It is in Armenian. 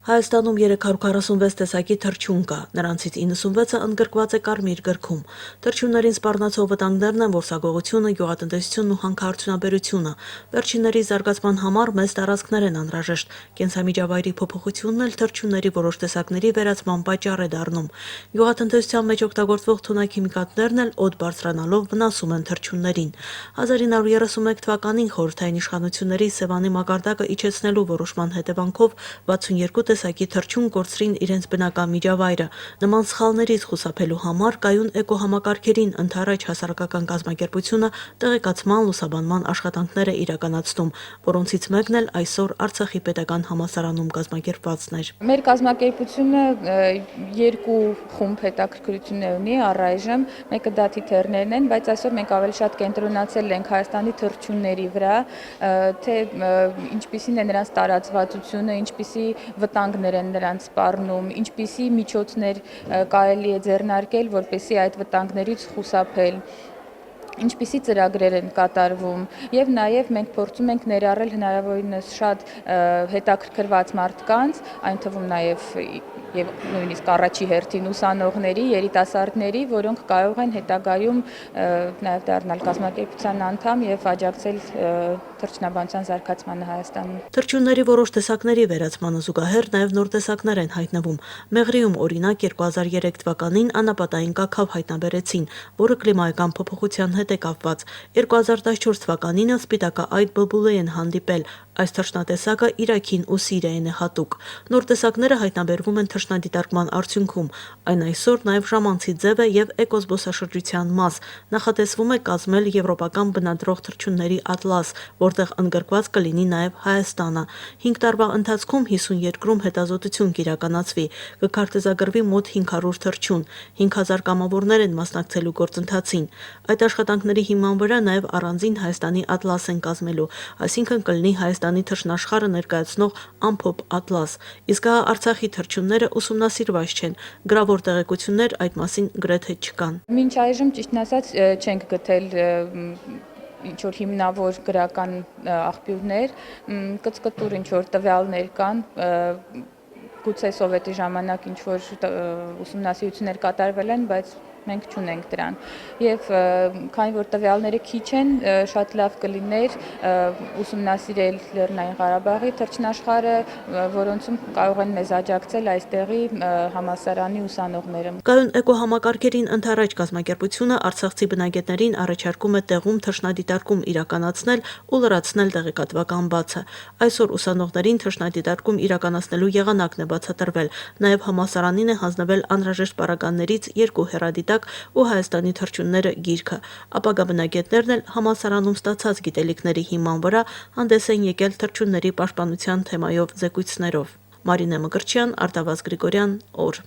Հայաստանում 346 տեսակի թռչուն կա, նրանցից 96-ը ընդգրկված է Կարմիր գրքում։ Թռչուններին սպառնացող վտանգներն են որսագողությունը, գյուղատնտեսությունն ու հանքարդյունաբերությունը։ Վերջինների զարգացման համար մեծ տարածքներ են անհրաժեշտ։ Կենսամիջավայրի փոփոխությունն էլ թռչունների որոշ տեսակների վերացման պատճառ է դառնում։ Գյուղատնտեսության մեջ օգտագործվող թունաքիմիկատներն էլ օդ բարձրանալով վնասում են թռչուններին։ 1931 թվականին խորհրդային իշխանությունների Սևանի մակարդակը իջեցնելու որոշման հետևանքով 62 տեսակի թռչուն կորցրին իրենց բնական միջավայրը։ Նման սխալներից խուսափելու համար կայուն էկոհամակարգերին ընդառաջ հասարակական կազմակերպությունը տեղեկացման լուսաբանման աշխատանքներ է իրականացնում, որոնցից մեկն էլ այսօր Արցախի պետական համալսարանում կազմակերպվածն էր։ Մեր կազմակերպությունը երկու խումբ հետաքրքրություններ ունի առայժմ, մեկը դա թիթեռներն են, բայց այսօր մենք ավելի շատ կենտրոնացել ենք Հայաստանի թռչունների վրա, թե ինչպիսին է նրանց տարածվածությունը, ինչպիսի վտանգներ են նրանց սպառնում, ինչպիսի միջոցներ կարելի է ձեռնարկել, որպեսզի այդ վտանգներից խուսափել, ինչպիսի ծրագրեր են կատարվում եւ նաեւ մենք փորձում ենք ներառել հնարավորինս շատ հետաքրքրված մարդկանց, այն թվում նաեւ եւ նույնիսկ առաջի հերթին ուսանողների, երիտասարդների, որոնք կարող են հետագայում նաեւ դառնալ կազմակերպության անդամ եւ աջակցել թռչնաբանության զարգացմանը Հայաստանում։ Թռչունների որոշ տեսակների վերացմանը զուգահեռ նաեւ նոր տեսակներ են հայտնվում։ Մեղրիում օրինակ 2003 թվականին անապատային կաքավ հայտնաբերեցին, որը կլիմայական փոփոխության հետ է կապված։ 2014 թվականին սպիտակաայտ բլբուլե են հանդիպել։ Այս թռչնատեսակը Իրաքին ու Սիրիային է հատուկ։ Նոր տեսակները հայտնաբերվում են թռչնադիտարկման արդյունքում։ Այն այսօր նաև ժամանցի ձև է եւ էկոզբոսաշրջության մաս։ Նախատեսվում է կազմել եվրոպական բնադրող թռչունների ատլաս, որտեղ ընդգրկված կլինի նաև Հայաստանը։ 5 տարվա ընթացքում 50 երկրում հետազոտություն կիրականացվի։ Կքարտեզագրվի մոտ 500 թռչուն։ 5000 կամավորներ են մասնակցելու գործընթացին։ Այդ աշխատանքների հիման վրա նաև առանձին Հայաստանի ատլաս են կազմելու, այսինքն կլինի Հայաստանի թռչնաշխարհը ներկայացնող ամփոփ ատլաս։ Իսկ հա Արցախի թռչունները ուսումնասիրված չեն, գրավոր տեղեկություններ այդ մասին գրեթե չկան։ Մինչ այժմ ճիշտն ասած չենք գտել ինչ որ հիմնավոր գրական աղբյուրներ, կծկտուր ինչ որ տվյալներ կան, գուցե սովետի ժամանակ ինչ որ ուսումնասիրություններ կատարվել են, բայց մենք չունենք դրան։ Եվ քանի որ տվյալները քիչ են, շատ լավ կլիներ ուսումնասիրել Լեռնային Ղարաբաղի թռչնաշխարհը, որոնցում կարող են մեզ աջակցել այստեղի համալսարանի ուսանողները։ Կայուն էկոհամակարգերին ընդառաջ կազմակերպությունը արցախցի բնագետներին առաջարկում է տեղում թռչնադիտարկում իրականացնել ու լրացնել տեղեկատվական բացը։ Այսօր ուսանողներին թռչնադիտարկում իրականացնելու եղանակն է բացատրվել։ Նաև համալսարանին է հանձնվել անհրաժեշտ պարագաներից 2 հեռադիտակ ու Հայաստանի թռչունները գիրքը։ Ապագա բնագետներն էլ համալսարանում ստացած գիտելիքների հիման վրա հանդես են եկել թռչունների պաշտպանության թեմայով զեկույցներով։ Մարինե Մկրտչյան, Արտավազդ Գրիգորյան, օր։